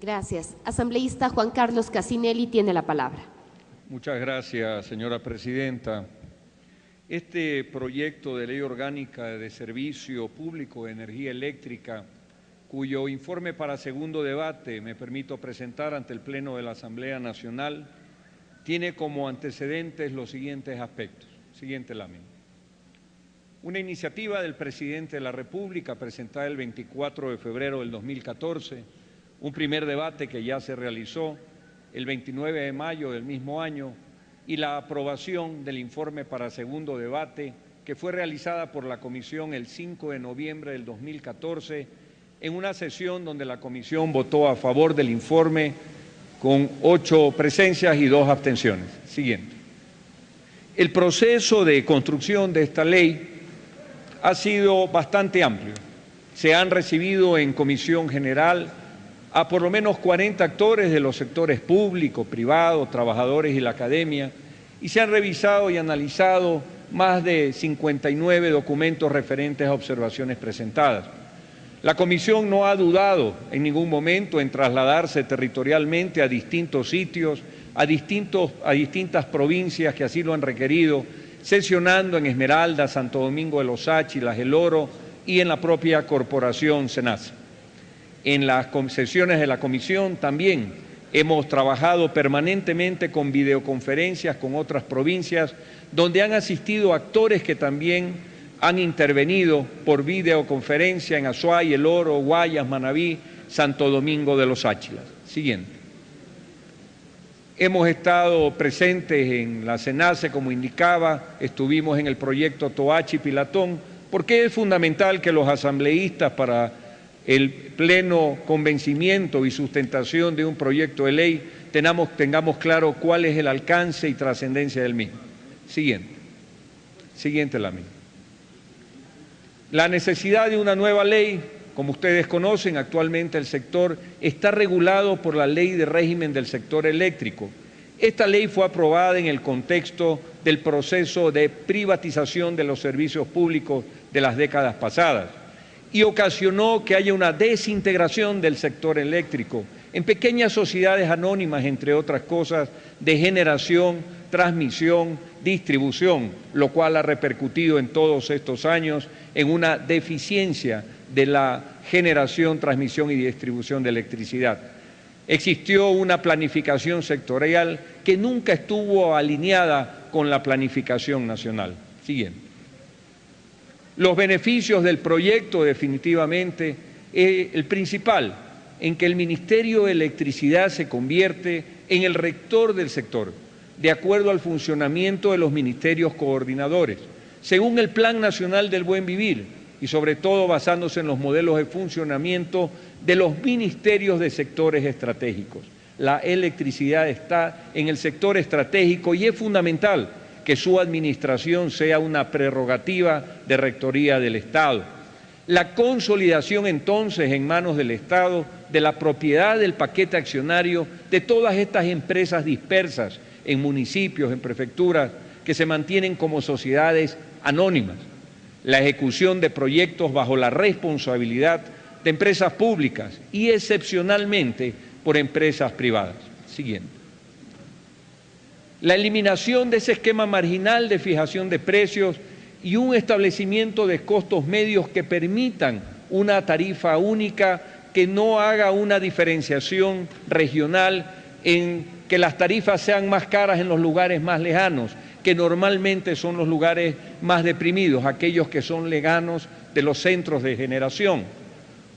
Gracias. Asambleísta Juan Carlos Casinelli tiene la palabra. Muchas gracias, señora presidenta. Este proyecto de ley orgánica de servicio público de energía eléctrica, cuyo informe para segundo debate me permito presentar ante el Pleno de la Asamblea Nacional, tiene como antecedentes los siguientes aspectos. Siguiente lámina. Una iniciativa del presidente de la República presentada el 24 de febrero del 2014, un primer debate que ya se realizó el 29 de mayo del mismo año y la aprobación del informe para segundo debate que fue realizada por la Comisión el 5 de noviembre del 2014 en una sesión donde la Comisión votó a favor del informe con 8 presencias y 2 abstenciones. Siguiente. El proceso de construcción de esta ley ha sido bastante amplio. Se han recibido en comisión general a por lo menos 40 actores de los sectores público, privado, trabajadores y la academia, y se han revisado y analizado más de 59 documentos referentes a observaciones presentadas. La Comisión no ha dudado en ningún momento en trasladarse territorialmente a distintos sitios, a distintas provincias que así lo han requerido, sesionando en Esmeralda, Santo Domingo de los Áchilas, El Oro y en la propia corporación SENASA. En las sesiones de la Comisión también hemos trabajado permanentemente con videoconferencias con otras provincias, donde han asistido actores que también han intervenido por videoconferencia en Azuay, El Oro, Guayas, Manabí, Santo Domingo de los Áchilas. Siguiente. Hemos estado presentes en la SENACE, como indicaba, estuvimos en el proyecto Toachi Pilatón, porque es fundamental que los asambleístas para el pleno convencimiento y sustentación de un proyecto de ley tengamos claro cuál es el alcance y trascendencia del mismo. Siguiente. Siguiente lámina. La necesidad de una nueva ley, como ustedes conocen, actualmente el sector está regulado por la Ley de Régimen del Sector Eléctrico. Esta ley fue aprobada en el contexto del proceso de privatización de los servicios públicos de las décadas pasadas y ocasionó que haya una desintegración del sector eléctrico en pequeñas sociedades anónimas, entre otras cosas, de generación, transmisión, distribución, lo cual ha repercutido en todos estos años en una deficiencia de la generación, transmisión y distribución de electricidad. Existió una planificación sectorial que nunca estuvo alineada con la planificación nacional. Siguiente. Los beneficios del proyecto, definitivamente, el principal, en que el Ministerio de Electricidad se convierte en el rector del sector, de acuerdo al funcionamiento de los ministerios coordinadores, según el Plan Nacional del Buen Vivir y sobre todo basándose en los modelos de funcionamiento de los ministerios de sectores estratégicos. La electricidad está en el sector estratégico y es fundamental que su administración sea una prerrogativa de rectoría del Estado. La consolidación entonces en manos del Estado de la propiedad del paquete accionario de todas estas empresas dispersas en municipios, en prefecturas, que se mantienen como sociedades anónimas. La ejecución de proyectos bajo la responsabilidad de empresas públicas y excepcionalmente por empresas privadas. Siguiente. La eliminación de ese esquema marginal de fijación de precios y un establecimiento de costos medios que permitan una tarifa única que no haga una diferenciación regional en que las tarifas sean más caras en los lugares más lejanos, que normalmente son los lugares más deprimidos, aquellos que son lejanos de los centros de generación.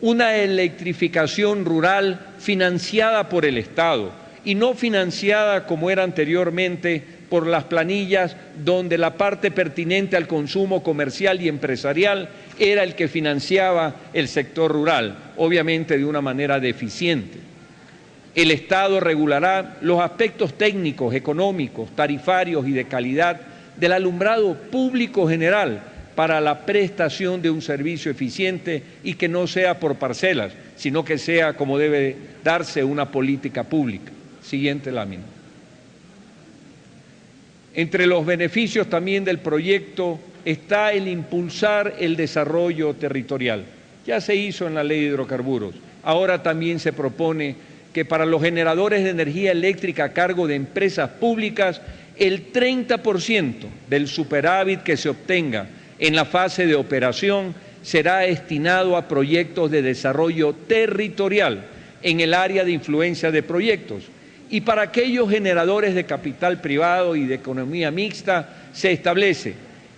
Una electrificación rural financiada por el Estado y no financiada como era anteriormente por las planillas donde la parte pertinente al consumo comercial y empresarial era el que financiaba el sector rural, obviamente de una manera deficiente. El Estado regulará los aspectos técnicos, económicos, tarifarios y de calidad del alumbrado público general para la prestación de un servicio eficiente y que no sea por parcelas, sino que sea como debe darse una política pública. Siguiente lámina. Entre los beneficios también del proyecto está el impulsar el desarrollo territorial. Ya se hizo en la Ley de Hidrocarburos, ahora también se propone que para los generadores de energía eléctrica a cargo de empresas públicas, el 30% del superávit que se obtenga en la fase de operación será destinado a proyectos de desarrollo territorial en el área de influencia de proyectos. Y para aquellos generadores de capital privado y de economía mixta se establece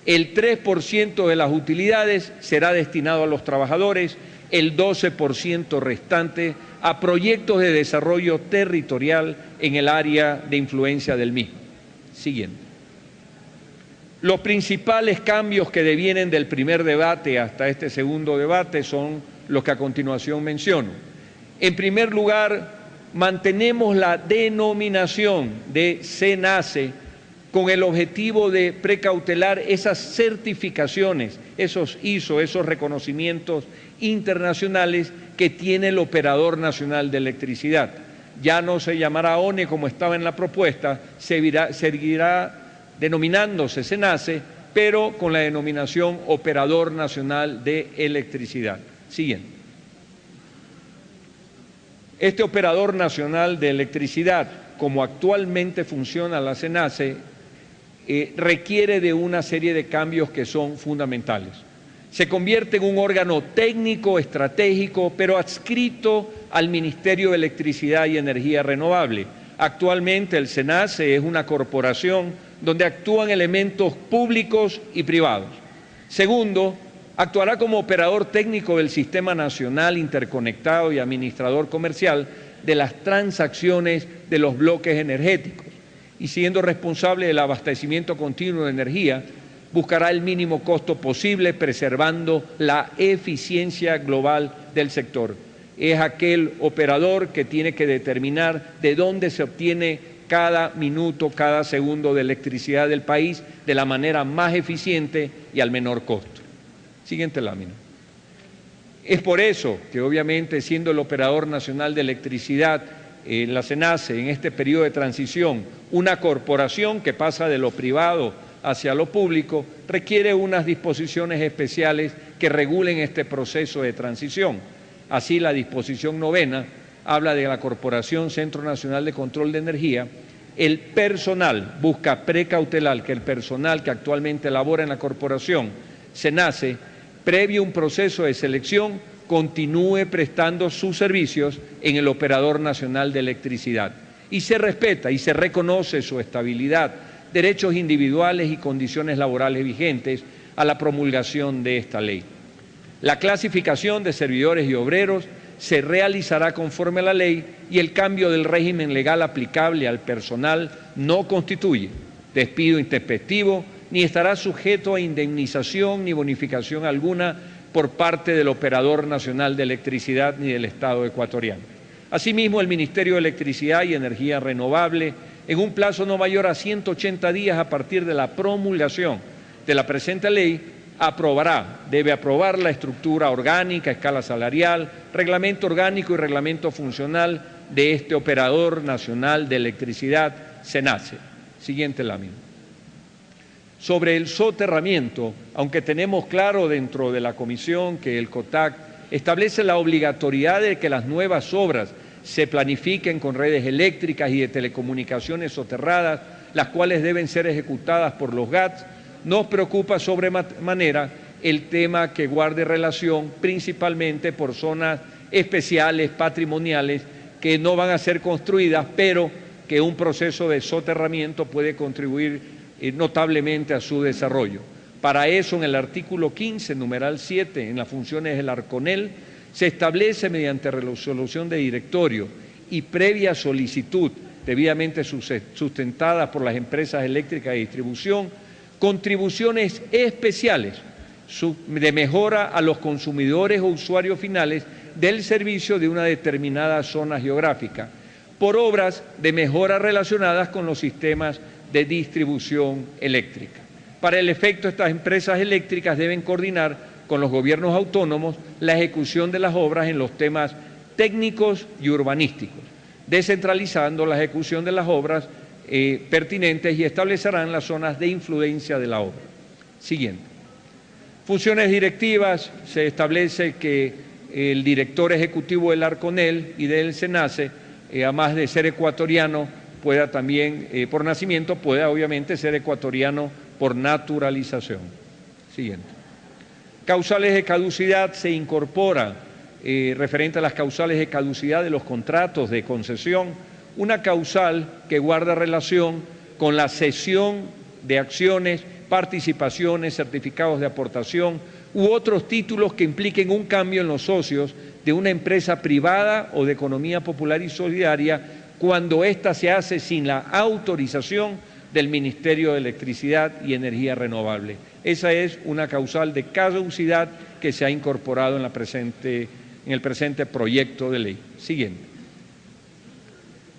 el 3% de las utilidades será destinado a los trabajadores, el 12% restante a proyectos de desarrollo territorial en el área de influencia del mismo. Siguiente. Los principales cambios que devienen del primer debate hasta este segundo debate son los que a continuación menciono. En primer lugar, mantenemos la denominación de SENACE con el objetivo de precautelar esas certificaciones, esos ISO, esos reconocimientos internacionales que tiene el Operador Nacional de Electricidad. Ya no se llamará ONE como estaba en la propuesta, seguirá denominándose SENACE, pero con la denominación Operador Nacional de Electricidad. Siguiente. Este Operador Nacional de Electricidad, como actualmente funciona la SENACE, requiere de una serie de cambios que son fundamentales. Se convierte en un órgano técnico, estratégico, pero adscrito al Ministerio de Electricidad y Energía Renovable. Actualmente el SENACE es una corporación donde actúan elementos públicos y privados. Segundo, actuará como operador técnico del Sistema Nacional Interconectado y Administrador Comercial de las transacciones de los bloques energéticos y siendo responsable del abastecimiento continuo de energía, buscará el mínimo costo posible preservando la eficiencia global del sector. Es aquel operador que tiene que determinar de dónde se obtiene cada minuto, cada segundo de electricidad del país de la manera más eficiente y al menor costo. Siguiente lámina. Es por eso que obviamente siendo el Operador Nacional de Electricidad, la SENACE en este periodo de transición, una corporación que pasa de lo privado hacia lo público, requiere unas disposiciones especiales que regulen este proceso de transición. Así la disposición 9ª habla de la Corporación Centro Nacional de Control de Energía. El personal busca precautelar que el personal que actualmente labora en la corporación SENACE, previo a un proceso de selección, continúe prestando sus servicios en el Operador Nacional de Electricidad y se respeta y se reconoce su estabilidad, derechos individuales y condiciones laborales vigentes a la promulgación de esta ley. La clasificación de servidores y obreros se realizará conforme a la ley y el cambio del régimen legal aplicable al personal no constituye despido intempestivo ni estará sujeto a indemnización ni bonificación alguna por parte del Operador Nacional de Electricidad ni del Estado ecuatoriano. Asimismo, el Ministerio de Electricidad y Energía Renovable, en un plazo no mayor a 180 días a partir de la promulgación de la presente ley, debe aprobar la estructura orgánica, escala salarial, reglamento orgánico y reglamento funcional de este Operador Nacional de Electricidad, SENACE. Siguiente lámina. Sobre el soterramiento, aunque tenemos claro dentro de la comisión que el COTAC establece la obligatoriedad de que las nuevas obras se planifiquen con redes eléctricas y de telecomunicaciones soterradas, las cuales deben ser ejecutadas por los GATS, nos preocupa sobremanera el tema que guarde relación principalmente por zonas especiales, patrimoniales, que no van a ser construidas, pero que un proceso de soterramiento puede contribuir notablemente a su desarrollo. Para eso, en el artículo 15, numeral 7, en las funciones del ARCONEL, se establece mediante resolución de directorio y previa solicitud debidamente sustentada por las empresas eléctricas de distribución, contribuciones especiales de mejora a los consumidores o usuarios finales del servicio de una determinada zona geográfica, por obras de mejora relacionadas con los sistemas de distribución eléctrica. Para el efecto, estas empresas eléctricas deben coordinar con los gobiernos autónomos la ejecución de las obras en los temas técnicos y urbanísticos, descentralizando la ejecución de las obras pertinentes y establecerán las zonas de influencia de la obra. Siguiente. Funciones directivas, se establece que el director ejecutivo del ARCONEL y del SENACE además de ser ecuatoriano, pueda también, por nacimiento, pueda obviamente ser ecuatoriano por naturalización. Siguiente. Causales de caducidad se incorpora, referente a las causales de caducidad de los contratos de concesión, una causal que guarda relación con la cesión de acciones, participaciones, certificados de aportación u otros títulos que impliquen un cambio en los socios de una empresa privada o de economía popular y solidaria cuando ésta se hace sin la autorización del Ministerio de Electricidad y Energía Renovable. Esa es una causal de caducidad que se ha incorporado en el presente proyecto de ley. Siguiente.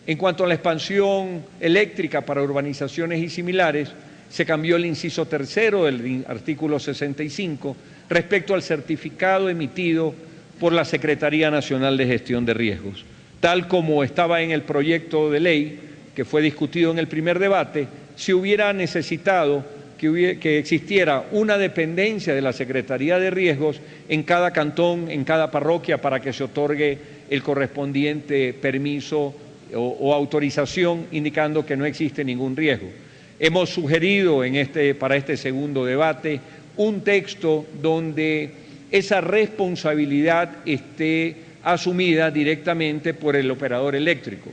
En cuanto a la expansión eléctrica para urbanizaciones y similares, se cambió el inciso tercero del artículo 65 respecto al certificado emitido por la Secretaría Nacional de Gestión de Riesgos. Tal como estaba en el proyecto de ley que fue discutido en el primer debate, se hubiera necesitado que existiera una dependencia de la Secretaría de Riesgos en cada cantón, en cada parroquia, para que se otorgue el correspondiente permiso o autorización indicando que no existe ningún riesgo. Hemos sugerido para este segundo debate un texto donde esa responsabilidad esté asumida directamente por el operador eléctrico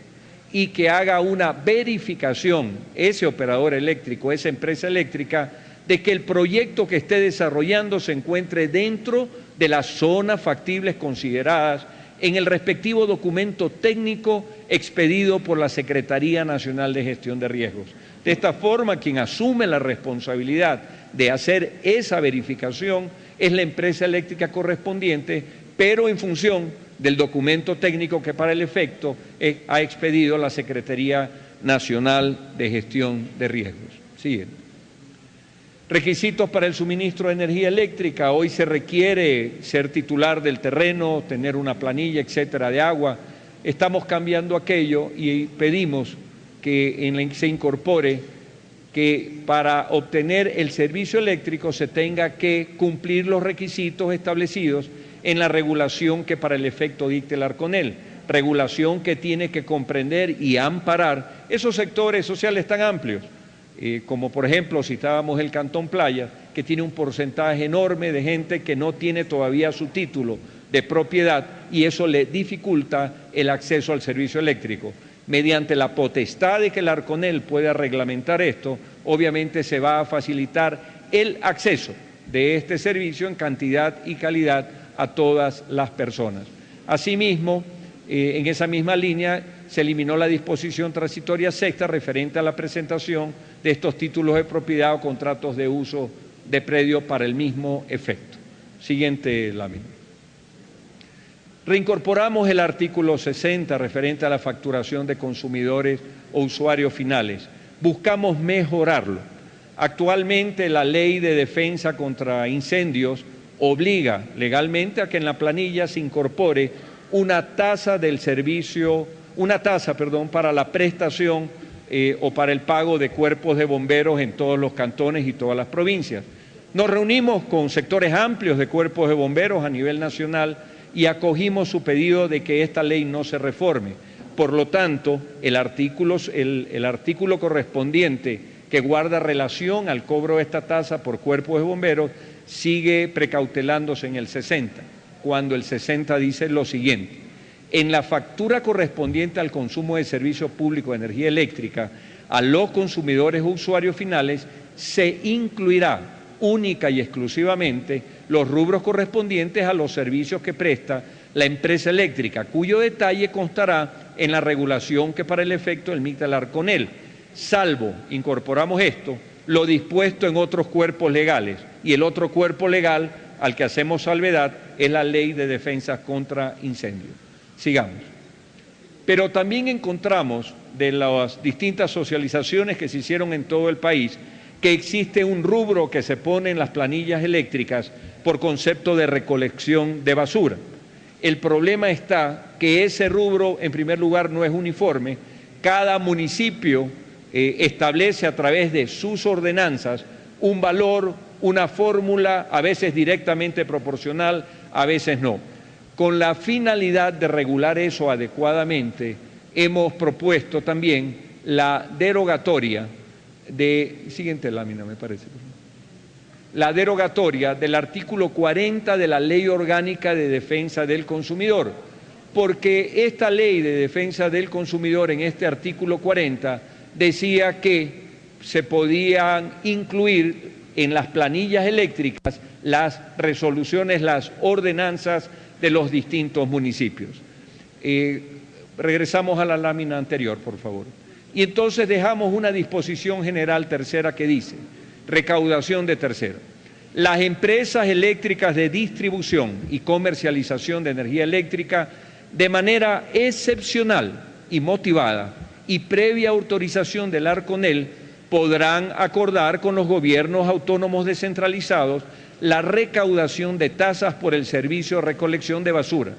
y que haga una verificación, ese operador eléctrico, esa empresa eléctrica, de que el proyecto que esté desarrollando se encuentre dentro de las zonas factibles consideradas en el respectivo documento técnico expedido por la Secretaría Nacional de Gestión de Riesgos. De esta forma, quien asume la responsabilidad de hacer esa verificación es la empresa eléctrica correspondiente, pero en función del documento técnico que para el efecto ha expedido la Secretaría Nacional de Gestión de Riesgos. Siguiente. Requisitos para el suministro de energía eléctrica. Hoy se requiere ser titular del terreno, tener una planilla, etcétera, de agua. Estamos cambiando aquello y pedimos que se incorpore que para obtener el servicio eléctrico se tenga que cumplir los requisitos establecidos en la regulación que para el efecto dicte el Arconel, regulación que tiene que comprender y amparar esos sectores sociales tan amplios, como por ejemplo citábamos el Cantón Playa, que tiene un porcentaje enorme de gente que no tiene todavía su título de propiedad y eso le dificulta el acceso al servicio eléctrico. Mediante la potestad de que el Arconel pueda reglamentar esto, obviamente se va a facilitar el acceso de este servicio en cantidad y calidad a todas las personas. Asimismo, en esa misma línea se eliminó la disposición transitoria sexta referente a la presentación de estos títulos de propiedad o contratos de uso de predio para el mismo efecto. Siguiente lámina. Reincorporamos el artículo 60 referente a la facturación de consumidores o usuarios finales. Buscamos mejorarlo. Actualmente la Ley de Defensa contra Incendios obliga legalmente a que en la planilla se incorpore una tasa del servicio, para la prestación o para el pago de cuerpos de bomberos en todos los cantones y todas las provincias. Nos reunimos con sectores amplios de cuerpos de bomberos a nivel nacional y acogimos su pedido de que esta ley no se reforme. Por lo tanto, el artículo correspondiente que guarda relación al cobro de esta tasa por cuerpos de bomberos sigue precautelándose en el 60, cuando el 60 dice lo siguiente: en la factura correspondiente al consumo de servicio público de energía eléctrica a los consumidores o usuarios finales se incluirá única y exclusivamente los rubros correspondientes a los servicios que presta la empresa eléctrica, cuyo detalle constará en la regulación que para el efecto emite el Arconel, salvo, incorporamos esto, lo dispuesto en otros cuerpos legales, y el otro cuerpo legal al que hacemos salvedad es la Ley de Defensa contra Incendios. Sigamos. Pero también encontramos de las distintas socializaciones que se hicieron en todo el país que existe un rubro que se pone en las planillas eléctricas por concepto de recolección de basura. El problema está que ese rubro, en primer lugar, no es uniforme. Cada municipio establece a través de sus ordenanzas un valor, una fórmula, a veces directamente proporcional, a veces no. Con la finalidad de regular eso adecuadamente, hemos propuesto también la derogatoria siguiente lámina me parece, la derogatoria del artículo 40 de la Ley Orgánica de Defensa del Consumidor, porque esta Ley de Defensa del Consumidor en este artículo 40 decía que se podían incluir en las planillas eléctricas las resoluciones, las ordenanzas de los distintos municipios. Regresamos a la lámina anterior, por favor. Y entonces dejamos una disposición general tercera que dice: recaudación de terceros. Las empresas eléctricas de distribución y comercialización de energía eléctrica, de manera excepcional y motivada y previa autorización del Arconel, podrán acordar con los gobiernos autónomos descentralizados la recaudación de tasas por el servicio de recolección de basura.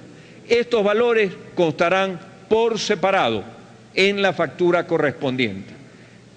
Estos valores constarán por separado en la factura correspondiente.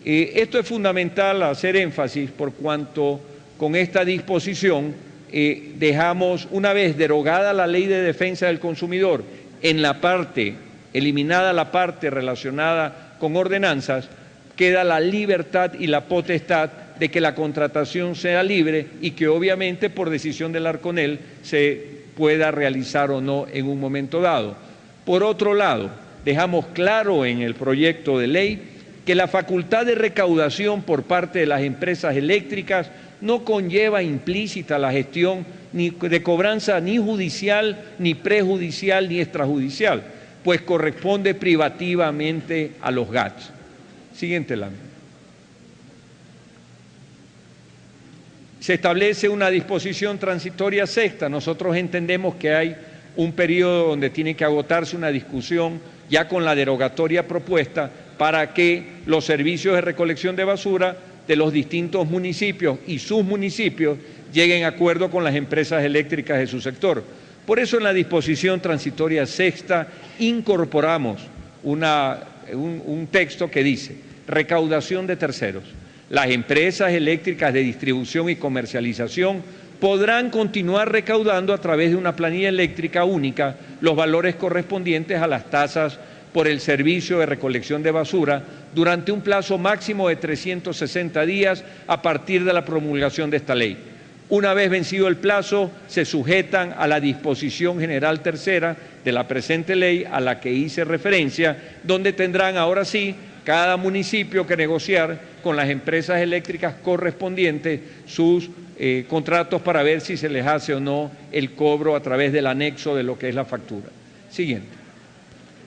Esto es fundamental hacer énfasis por cuanto con esta disposición dejamos, una vez derogada la Ley de Defensa del Consumidor, eliminada la parte relacionada con ordenanzas, queda la libertad y la potestad de que la contratación sea libre y que obviamente por decisión del Arconel se pueda realizar o no en un momento dado. Por otro lado, dejamos claro en el proyecto de ley que la facultad de recaudación por parte de las empresas eléctricas no conlleva implícita la gestión ni de cobranza ni judicial, ni prejudicial, ni extrajudicial, pues corresponde privativamente a los GATS. Siguiente lámina. Se establece una disposición transitoria sexta. Nosotros entendemos que hay un periodo donde tiene que agotarse una discusión ya con la derogatoria propuesta para que los servicios de recolección de basura de los distintos municipios y submunicipios lleguen a acuerdo con las empresas eléctricas de su sector. Por eso en la disposición transitoria sexta incorporamos un texto que dice: recaudación de terceros. Las empresas eléctricas de distribución y comercialización podrán continuar recaudando a través de una planilla eléctrica única los valores correspondientes a las tasas por el servicio de recolección de basura durante un plazo máximo de 360 días a partir de la promulgación de esta ley. Una vez vencido el plazo, se sujetan a la disposición general tercera de la presente ley a la que hice referencia, donde tendrán ahora sí cada municipio que negociar con las empresas eléctricas correspondientes sus contratos para ver si se les hace o no el cobro a través del anexo de lo que es la factura. Siguiente.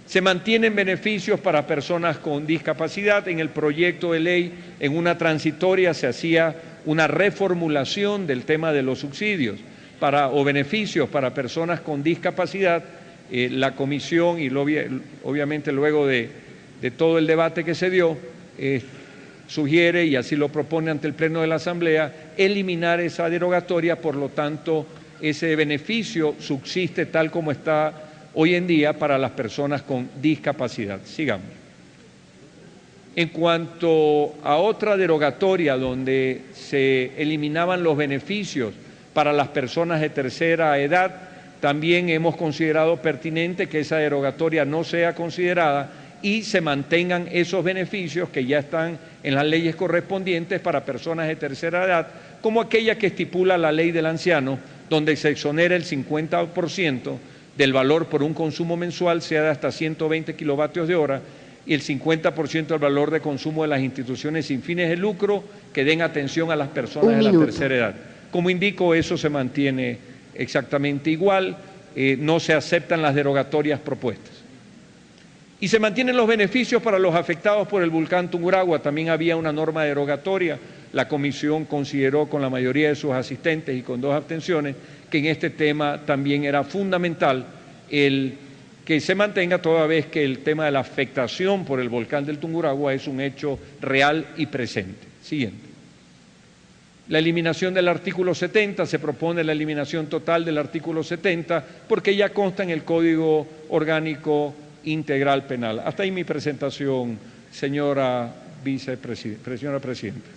Se mantienen beneficios para personas con discapacidad. En el proyecto de ley, en una transitoria, se hacía una reformulación del tema de los subsidios o beneficios para personas con discapacidad. La comisión, y obviamente luego de todo el debate que se dio, sugiere, y así lo propone ante el Pleno de la Asamblea, eliminar esa derogatoria. Por lo tanto, ese beneficio subsiste tal como está hoy en día para las personas con discapacidad. Sigamos. En cuanto a otra derogatoria donde se eliminaban los beneficios para las personas de tercera edad, también hemos considerado pertinente que esa derogatoria no sea considerada y se mantengan esos beneficios que ya están en las leyes correspondientes para personas de tercera edad, como aquella que estipula la ley del anciano, donde se exonera el 50% del valor por un consumo mensual, sea de hasta 120 kilovatios de hora, y el 50% del valor de consumo de las instituciones sin fines de lucro que den atención a las personas de la tercera edad. Como indico, eso se mantiene exactamente igual, no se aceptan las derogatorias propuestas. Y se mantienen los beneficios para los afectados por el volcán Tungurahua. También había una norma derogatoria. La comisión consideró con la mayoría de sus asistentes y con 2 abstenciones que en este tema también era fundamental el que se mantenga, toda vez que el tema de la afectación por el volcán del Tungurahua es un hecho real y presente. Siguiente. La eliminación del artículo 70, se propone la eliminación total del artículo 70 porque ya consta en el Código Orgánico Integral Penal. Hasta ahí mi presentación, señora Presidenta.